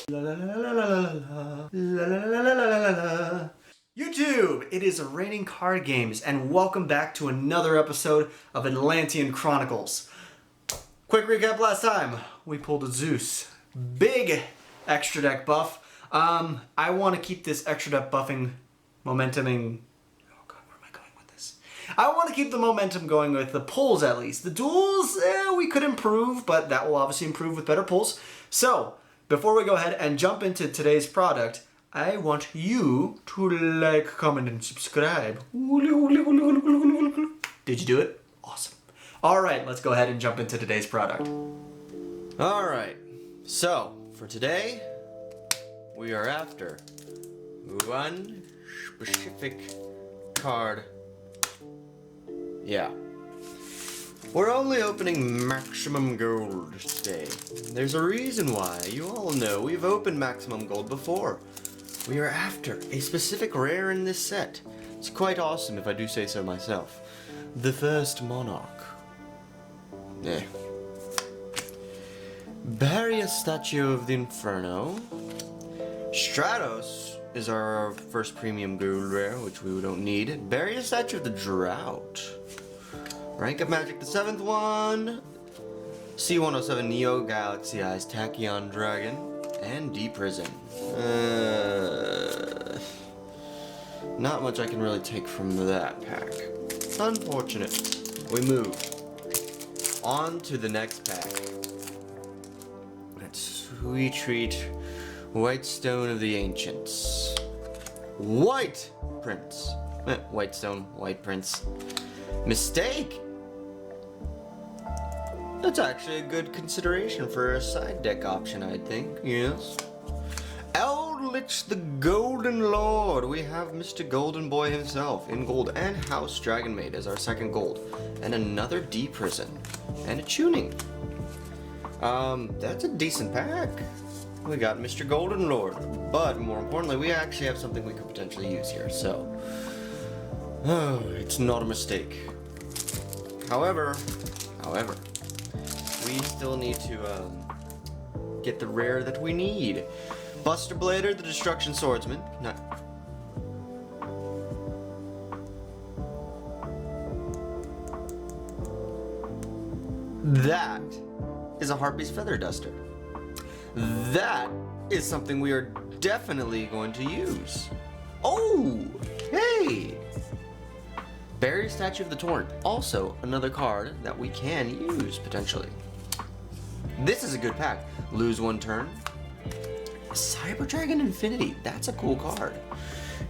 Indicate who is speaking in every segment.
Speaker 1: YouTube, it is RainingCardGames, and welcome back to another episode of Atlantean Chronicles. Quick recap last time, we pulled a Zeus. Big extra deck buff. I want to keep this extra deck buffing momentuming. Oh god, where am I going with this? I want to keep the momentum going with the pulls at least. The duels, we could improve, but that will obviously improve with better pulls. So, before we go ahead and jump into today's product, I want you to like, comment, and subscribe. Did you do it? Awesome. Alright, let's go ahead and jump into today's product. Alright, so for today, we are after one specific card. Yeah. We're only opening maximum gold today. There's a reason why. You all know we've opened maximum gold before. We are after a specific rare in this set. It's quite awesome if I do say so myself. The first monarch. Barrier Statue of the Inferno. Stratos is our first premium gold rare, which we don't need. Barrier Statue of the Drought. Rank of Magic, the 7th one. C107 Neo Galaxy Eyes Tachyon Dragon. And Deep Prison. Not much I can really take from that pack. Unfortunate. We move on to the next pack. That's Sweet Treat White Stone of the Ancients. White Prince. White Stone, White Prince. Mistake! That's actually a good consideration for a side deck option, I think. Yes. Eldritch the Golden Lord. We have Mr. Golden Boy himself in gold, and House Dragon Maid as our second gold. And another D Prison. And a tuning. That's a decent pack. We got Mr. Golden Lord. But more importantly, we actually have something we could potentially use here, so. Oh, it's not a mistake. However, we still need to get the rare that we need. Buster Blader, the Destruction Swordsman. That is a Harpy's Feather Duster. That is something we are definitely going to use. Oh, hey! Barrier Statue of the Torrent, also another card that we can use, potentially. This is a good pack. Lose one turn. Cyber Dragon Infinity, that's a cool card.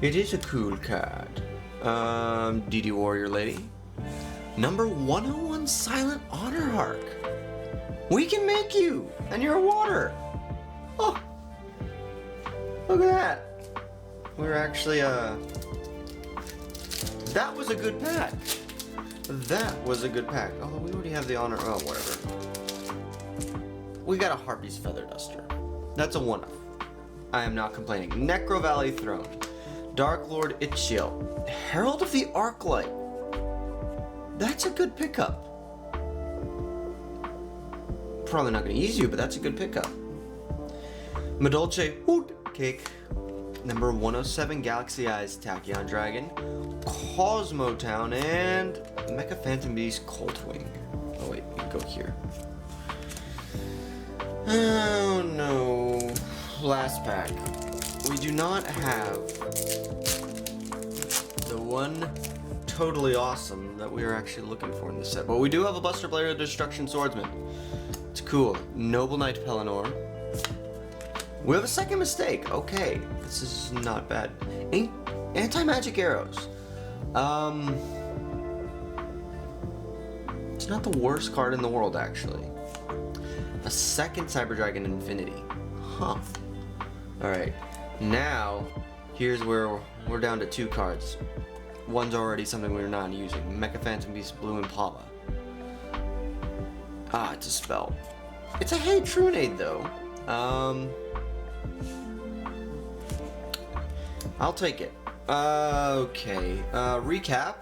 Speaker 1: It is a cool card. DD Warrior Lady. Number 101 Silent Honor Arc. We can make you, and you're water. Oh, look at that. We're actually, that was a good pack. That was a good pack. Although we already have the honor. Oh, whatever. We got a Harpy's Feather Duster. That's a one-off. I am not complaining. Necro Valley Throne. Dark Lord Yugioh. Herald of the Arclight. That's a good pickup. Probably not going to use you, but that's a good pickup. Madolche Hoot Cake. Number 107 Galaxy Eyes Tachyon Dragon. Cosmo Town, and Mecha Phantom Beast Coltwing. Oh wait, we can go here. Oh no. Last pack. We do not have the one totally awesome that we are actually looking for in this set. But we do have a Buster Blader, the Destruction Swordsman. It's cool. Noble Knight Pelennor. We have a second mistake. Okay, this is not bad. Anti-magic arrows. It's not the worst card in the world, actually. A second Cyber Dragon Infinity. Huh. Alright, now, here's where we're down to two cards. One's already something we're not using. Mecha Phantom Beast Blue Impala. Ah, it's a spell. It's a Hey Trunade, though. I'll take it. Okay, recap.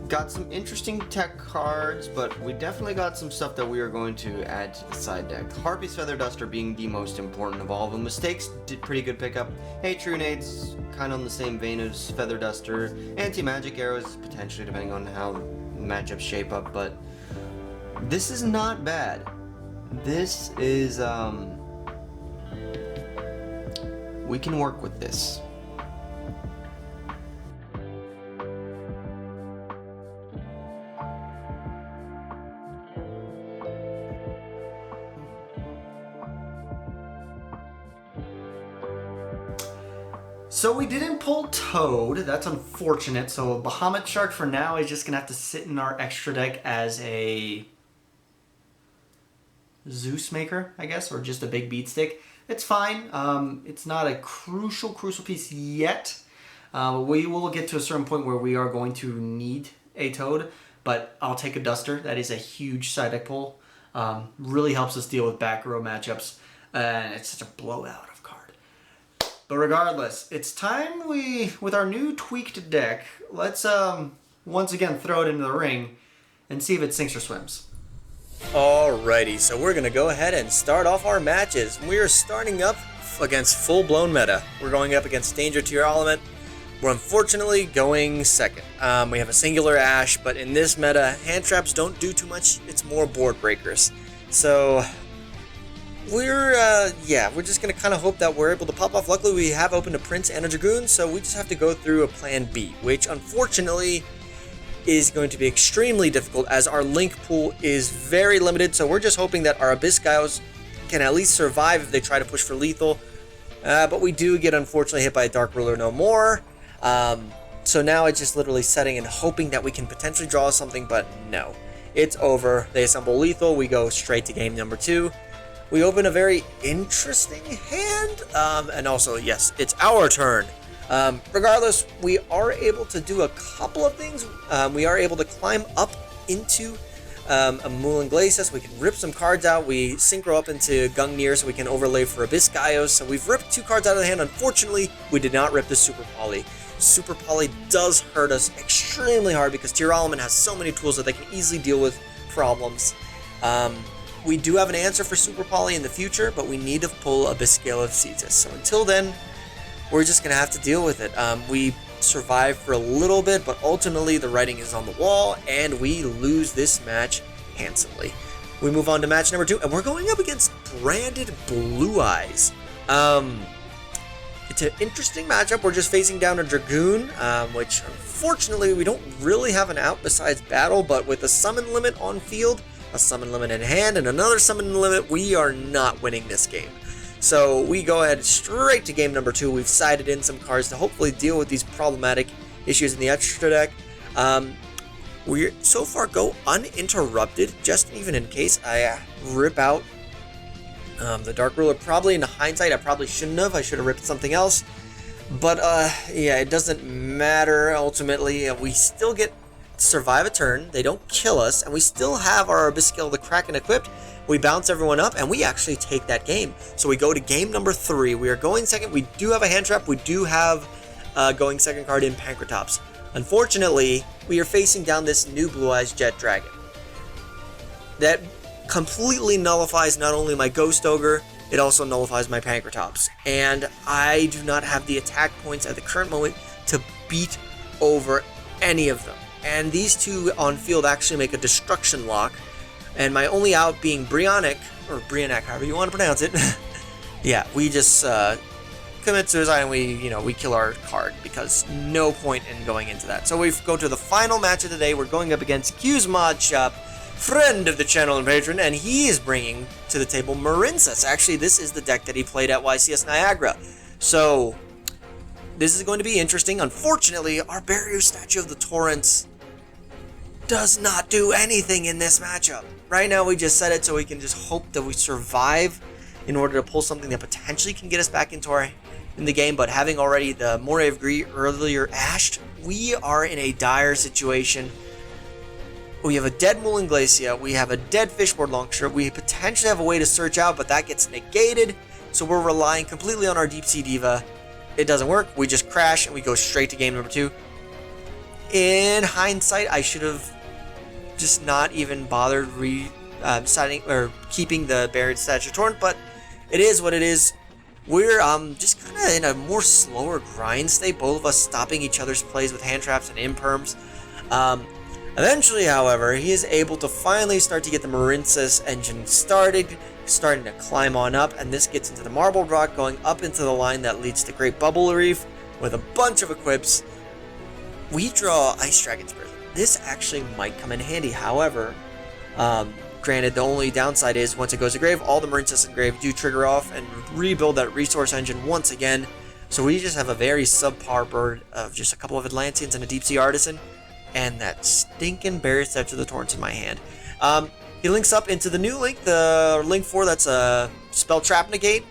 Speaker 1: got some interesting tech cards, but we definitely got some stuff that we are going to add to the side deck. Harpy's Feather Duster being the most important of all of them. Mistakes did pretty good pickup. Hey, Truenade's kind of on the same vein as Feather Duster. Anti-Magic Arrows, potentially, depending on how matchups shape up, but this is not bad. This is, we can work with this. So we didn't pull Toad, that's unfortunate, so Bahamut Shark for now is just going to have to sit in our extra deck as a Zeus Maker, I guess, or just a big beat stick. It's fine, it's not a crucial piece yet. We will get to a certain point where we are going to need a Toad, but I'll take a Duster. That is a huge side deck pull. Really helps us deal with back row matchups, and it's such a blowout. But regardless, it's time with our new tweaked deck, let's once again throw it into the ring and see if it sinks or swims.
Speaker 2: Alrighty, so we're going to go ahead and start off our matches. We are starting up against full-blown meta. We're going up against Danger to Your Element. We're unfortunately going second. We have a singular Ash, but in this meta, hand traps don't do too much. It's more board breakers. So we're just going to kind of hope that we're able to pop off. Luckily, we have opened a Prince and a Dragoon, so we just have to go through a plan B, which unfortunately is going to be extremely difficult as our link pool is very limited. So we're just hoping that our Abyss Gyos can at least survive if they try to push for lethal. But we do get unfortunately hit by a Dark Ruler no more. So now it's just literally setting and hoping that we can potentially draw something, but no. It's over. They assemble lethal. We go straight to game number 2. We open a very interesting hand, and also, yes, it's our turn. Regardless, we are able to do a couple of things. We are able to climb up into a Moulin Glacius. We can rip some cards out. We synchro up into Gungnir so we can overlay for Abyss Gyos. So we've ripped 2 cards out of the hand. Unfortunately, we did not rip the Super Poly. Super Poly does hurt us extremely hard because Tier Element has so many tools that they can easily deal with problems. We do have an answer for Super Poly in the future, but we need to pull Abyss Scale of Cetus. So until then, we're just going to have to deal with it. We survive for a little bit, but ultimately the writing is on the wall, and we lose this match handsomely. We move on to match number 2, and we're going up against Branded Blue Eyes. It's an interesting matchup. We're just facing down a Dragoon, which unfortunately we don't really have an out besides battle, but with a summon limit on field, a summon limit in hand, and another summon limit, we are not winning this game. So we go ahead straight to game number 2. We've sided in some cards to hopefully deal with these problematic issues in the extra deck. We so far go uninterrupted, just even in case I rip out the Dark Ruler. Probably in hindsight, I probably shouldn't have. I should have ripped something else. But yeah, it doesn't matter ultimately. We still get survive a turn, they don't kill us, and we still have our Abyss Scale of the Kraken equipped. We bounce everyone up, and we actually take that game. So we go to game number 3. We are going second. We do have a hand trap. We do have going second card in Pankratops. Unfortunately, we are facing down this new Blue Eyes Jet Dragon. That completely nullifies not only my Ghost Ogre, it also nullifies my Pankratops. And I do not have the attack points at the current moment to beat over any of them. And these 2 on field actually make a destruction lock. And my only out being Brionac, or Brionac, however you want to pronounce it. Yeah, we just commit suicide and we kill our card because no point in going into that. So we go to the final match of the day. We're going up against Q's Mod Shop, friend of the channel and patron, and he is bringing to the table Marinsas. Actually, this is the deck that he played at YCS Niagara. So this is going to be interesting. Unfortunately, our Barrier Statue of the Torrents does not do anything in this matchup. Right now, we just set it so we can just hope that we survive in order to pull something that potentially can get us back into the game. But having already the Moray of Greed earlier ashed, we are in a dire situation. We have a dead Moulin Glacier. We have a dead Fishboard Launcher. We potentially have a way to search out, but that gets negated. So we're relying completely on our Deep Sea Diva. It doesn't work. We just crash and we go straight to game number 2. In hindsight, I should have just not even bothered deciding or keeping the buried statue torrent, but it is what it is. We're just kind of in a more slower grind state, both of us stopping each other's plays with hand traps and imperms. Eventually, however, he is able to finally start to get the Marincus engine starting to climb on up, and this gets into the Marble Rock, going up into the line that leads to Great Bubble Reef with a bunch of equips. We draw Ice Dragon's Birth. This actually might come in handy, however, granted, the only downside is once it goes to grave, all the Marincus in grave do trigger off and rebuild that resource engine once again. So we just have a very subpar bird of just a couple of Atlanteans and a Deep Sea Artisan, and that stinking Buried Statue of the Torrents in my hand. He links up into the new link, the link 4, that's a Spell Trap Negate.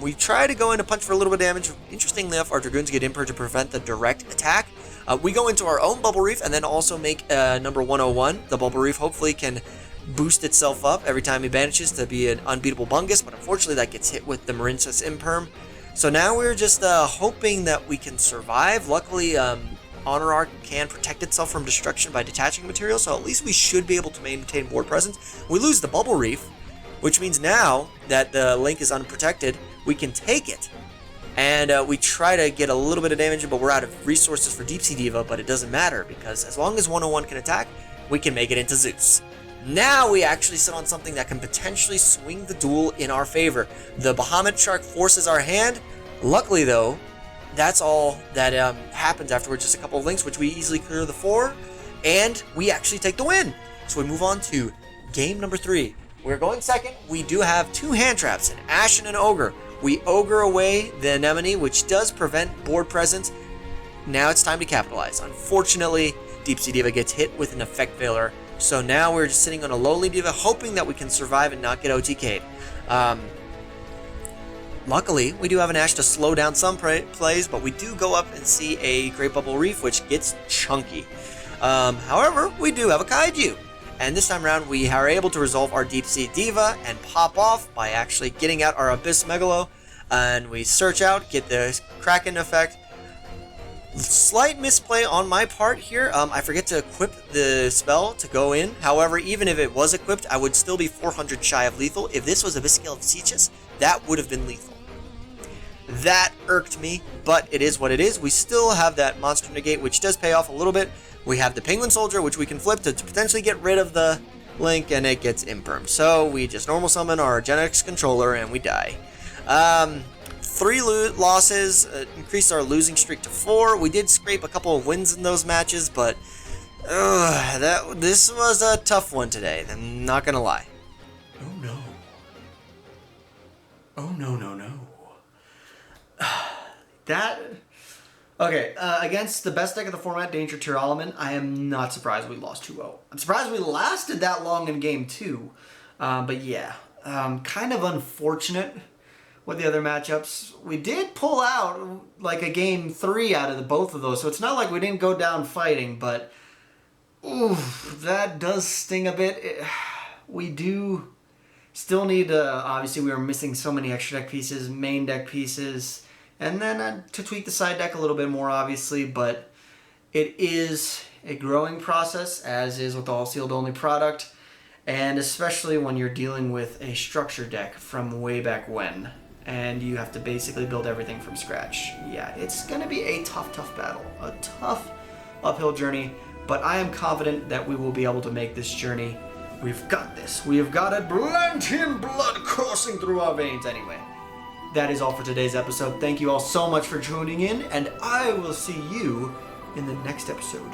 Speaker 2: We try to go in to punch for a little bit of damage. Interestingly enough, our Dragoons get Imper to prevent the direct attack. We go into our own Bubble Reef and then also make number 101. The Bubble Reef hopefully can boost itself up every time he manages to be an unbeatable Bungus, but unfortunately that gets hit with the Marincus Imperm. So now we're just hoping that we can survive. Luckily, Honor Arc can protect itself from destruction by detaching material, so at least we should be able to maintain board presence. We lose the Bubble Reef, which means now that the link is unprotected, we can take it. And we try to get a little bit of damage, but we're out of resources for Deep Sea Diva, but it doesn't matter, because as long as 101 can attack, we can make it into Zeus. Now we actually sit on something that can potentially swing the duel in our favor. The Bahamut Shark forces our hand. Luckily, though, that's all that happens afterwards, just a couple of links, which we easily clear the 4, and we actually take the win. So we move on to game number 3. We're going second. We do have 2 hand traps, an Ash and an Ogre. We Ogre away the Anemone, which does prevent board presence. Now it's time to capitalize. Unfortunately, Deep Sea Diva gets hit with an effect failure, so now we're just sitting on a lowly Diva, hoping that we can survive and not get OTK'd. Luckily, we do have an Ash to slow down some plays, but we do go up and see a Great Bubble Reef, which gets chunky. However, we do have a Kaiju, and this time around we are able to resolve our Deep Sea Diva and pop off by actually getting out our Abyss Megalo, and we search out, get the Kraken effect. Slight misplay on my part here. I forget to equip the spell to go in. However, even if it was equipped, I would still be 400 shy of lethal. If this was Abyssal of Sieges, that would have been lethal. That irked me, but it is what it is. We still have that Monster Negate, which does pay off a little bit. We have the Penguin Soldier, which we can flip to potentially get rid of the link, and it gets Imperm. So we just normal summon our Genetics Controller, and we die. 3 losses, increased our losing streak to 4. We did scrape a couple of wins in those matches, but this was a tough one today. I'm not gonna lie.
Speaker 1: Oh no. Oh no, no, no. Okay, against the best deck of the format, Danger Tyr-Alaman, I am not surprised we lost 2-0. I'm surprised we lasted that long in game 2. But yeah, kind of unfortunate with the other matchups. We did pull out like a game 3 out of both of those, so it's not like we didn't go down fighting, but ooh, that does sting a bit. We do still need obviously we were missing so many extra deck pieces, main deck pieces, and then to tweak the side deck a little bit more, obviously, but it is a growing process, as is with all sealed only product, and especially when you're dealing with a structure deck from way back when, and you have to basically build everything from scratch. Yeah, it's going to be a tough battle, a tough uphill journey, but I am confident that we will be able to make this journey. We've got this. We have got Atlantean blood coursing through our veins. Anyway, that is all for today's episode. Thank you all so much for tuning in, and I will see you in the next episode.